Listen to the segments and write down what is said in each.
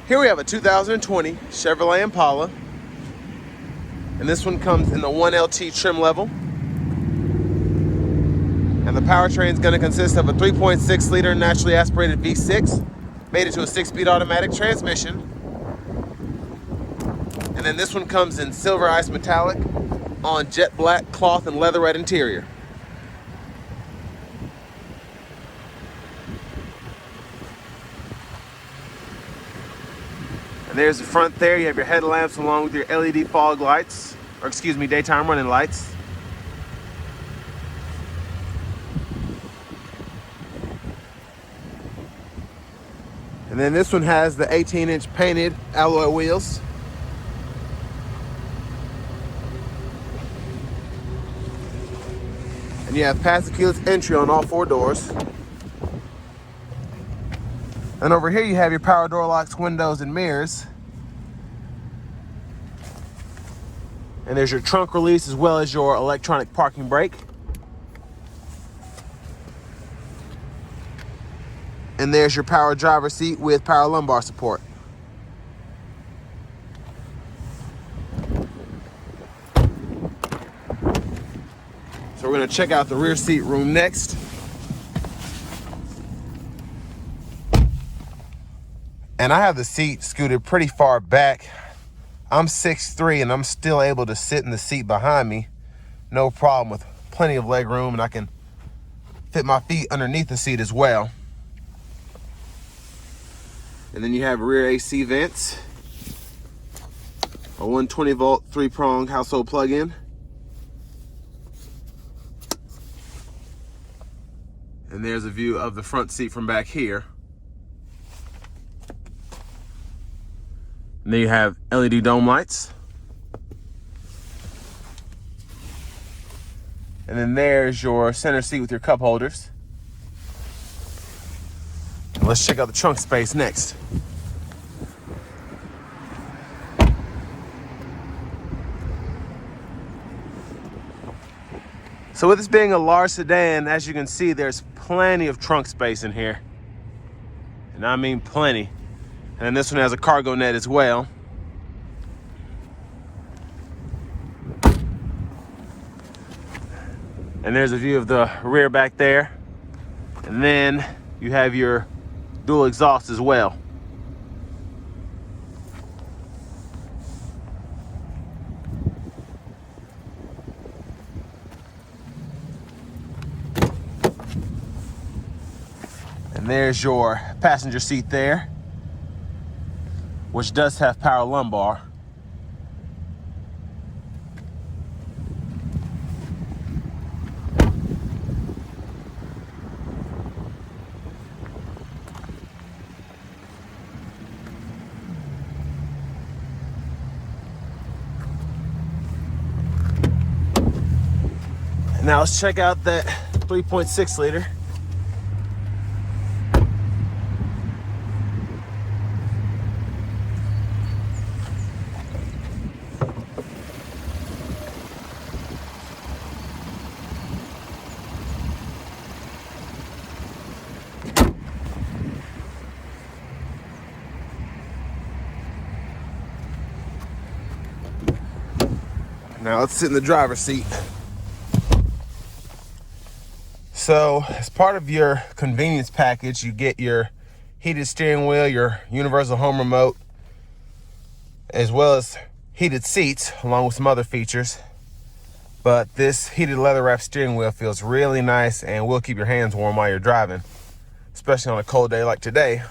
Here we have a 2020 Chevrolet Impala, and this one comes in the 1LT trim level. And the powertrain is going to consist of a 3.6 liter naturally aspirated V6, made into a 6-speed automatic transmission. And then this one comes in silver ice metallic on jet black cloth and leatherette interior. And there's the front there. You have your headlamps along with your LED fog lights, or excuse me, daytime running lights. And then this one has the 18-inch painted alloy wheels. And you have passive keyless entry on all 4 doors. And over here you have your power door locks, windows, and mirrors. And there's your trunk release as well as your electronic parking brake. And there's your power driver seat with power lumbar support. So we're going to check out the rear seat room next. And I have the seat scooted pretty far back. I'm 6'3" and I'm still able to sit in the seat behind me. No problem, with plenty of leg room, and I can fit my feet underneath the seat as well. And then you have rear AC vents, a 120 volt 3-prong household plug-in. And there's a view of the front seat from back here. And then you have LED dome lights. And then there's your center seat with your cup holders. And let's check out the trunk space next. So with this being a large sedan, as you can see, there's plenty of trunk space in here. And I mean plenty. And then this one has a cargo net as well. And there's a view of the rear back there. And then you have your dual exhaust as well. And there's your passenger seat there, which does have power lumbar. Now let's check out that 3.6 liter. Now let's sit in the driver's seat. So as part of your convenience package, you get your heated steering wheel, your universal home remote, as well as heated seats, along with some other features. But this heated leather wrap steering wheel feels really nice and will keep your hands warm while you're driving, especially on a cold day like today.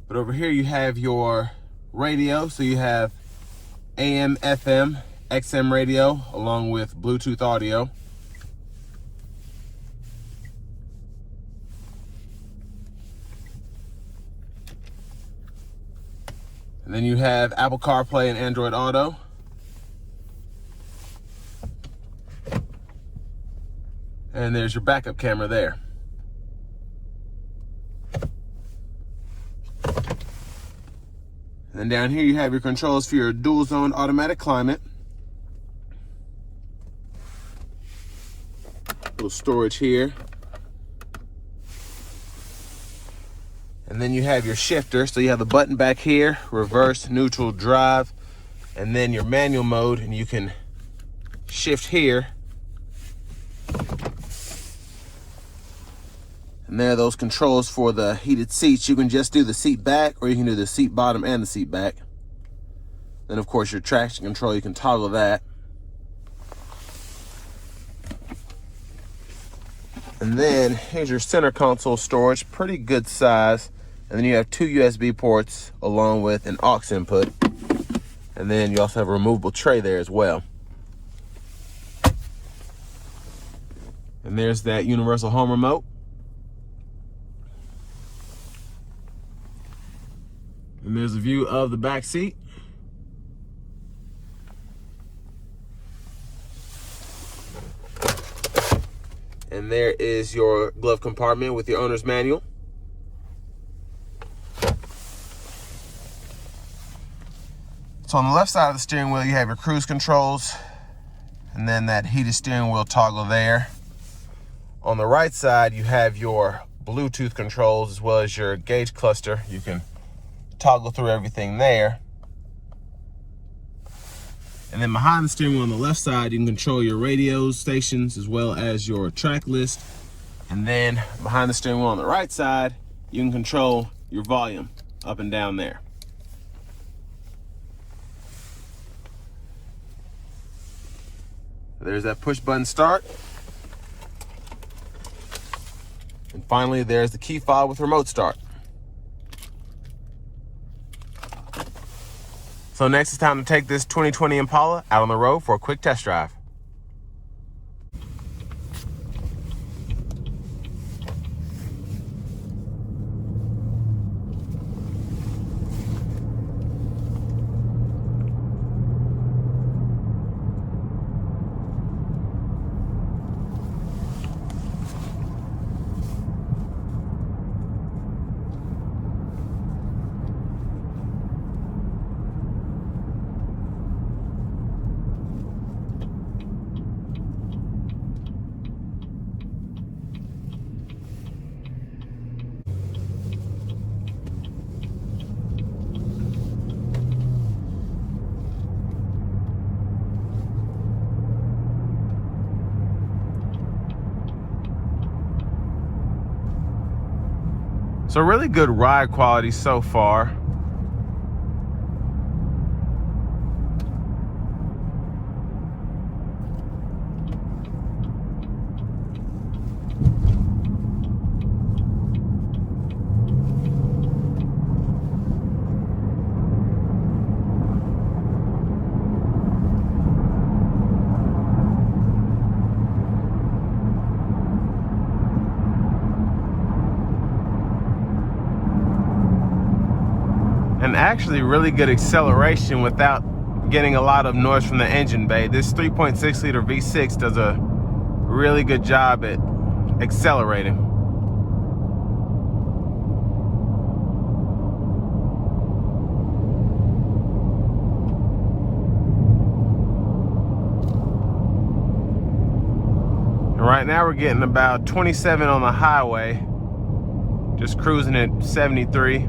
But over here you have your radio. So you have AM, FM, XM radio, along with Bluetooth audio. And then you have Apple CarPlay and Android Auto. And there's your backup camera there. And then down here you have your controls for your dual zone automatic climate. A little storage here. And then you have your shifter. So you have the button back here, reverse, neutral, drive, and then your manual mode, and you can shift here. And there are those controls for the heated seats. You can just do the seat back, or you can do the seat bottom and the seat back. Then of course your traction control, you can toggle that. And then here's your center console storage, pretty good size. And then you have 2 USB ports along with an aux input. And then you also have a removable tray there as well. And there's that universal home remote. And there's a view of the back seat. And there is your glove compartment with your owner's manual. So on the left side of the steering wheel, you have your cruise controls, and then that heated steering wheel toggle there. On the right side, you have your Bluetooth controls as well as your gauge cluster. You can toggle through everything there. And then behind the steering wheel on the left side, you can control your radio stations as well as your track list. And then behind the steering wheel on the right side, you can control your volume up and down there. There's that push button start. And finally, there's the key fob with remote start. So next it's time to take this 2020 Impala out on the road for a quick test drive. So really good ride quality so far. And actually really good acceleration without getting a lot of noise from the engine bay. This 3.6 liter V6 does a really good job at accelerating. And right now we're getting about 27 on the highway, just cruising at 73.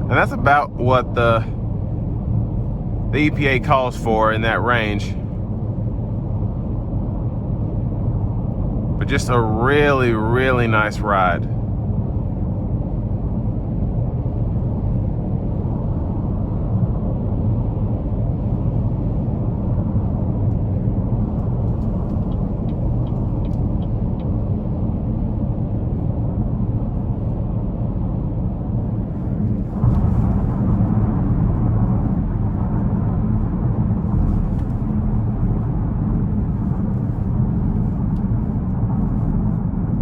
And that's about what the EPA calls for in that range. But just a really, really nice ride.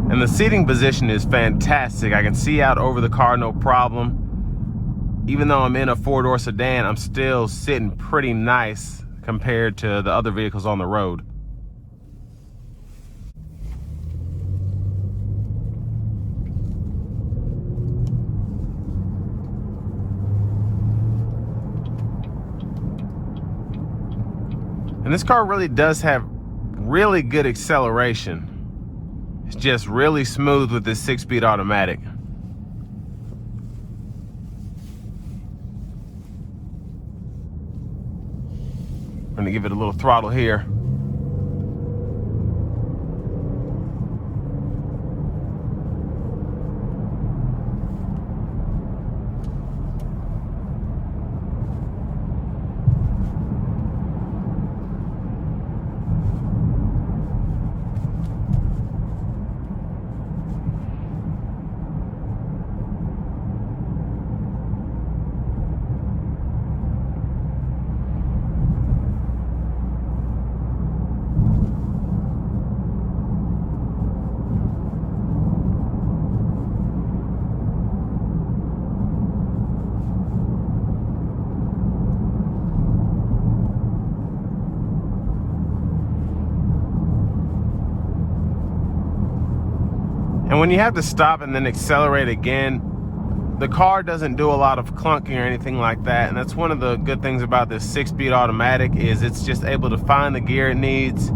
And the seating position is fantastic. I can see out over the car, no problem. Even though I'm in a 4-door sedan, I'm still sitting pretty nice compared to the other vehicles on the road. And this car really does have really good acceleration. It's just really smooth with this 6-speed automatic. I'm gonna give it a little throttle here. And when you have to stop and then accelerate again, the car doesn't do a lot of clunking or anything like that. And that's one of the good things about this 6-speed automatic, is it's just able to find the gear it needs,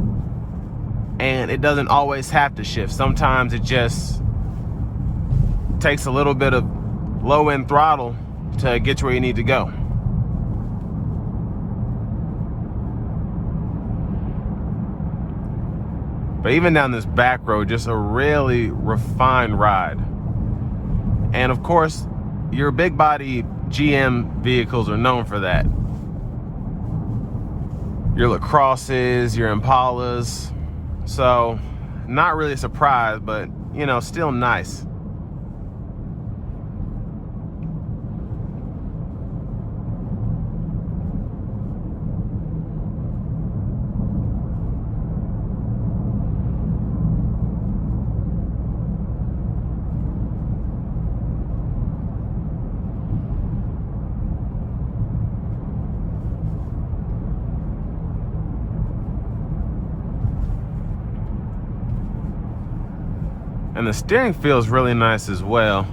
and it doesn't always have to shift. Sometimes it just takes a little bit of low end throttle to get you where you need to go. But even down this back road, just a really refined ride. And of course, your big body GM vehicles are known for that. Your LaCrosses, your Impalas. So, not really a surprise, but you know, still nice. And the steering feels really nice as well.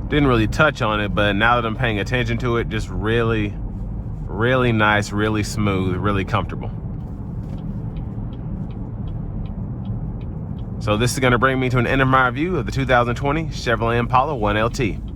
Didn't really touch on it, but now that I'm paying attention to it, just really, really nice, really smooth, really comfortable. So this is going to bring me to an end of my review of the 2020 Chevrolet Impala 1LT.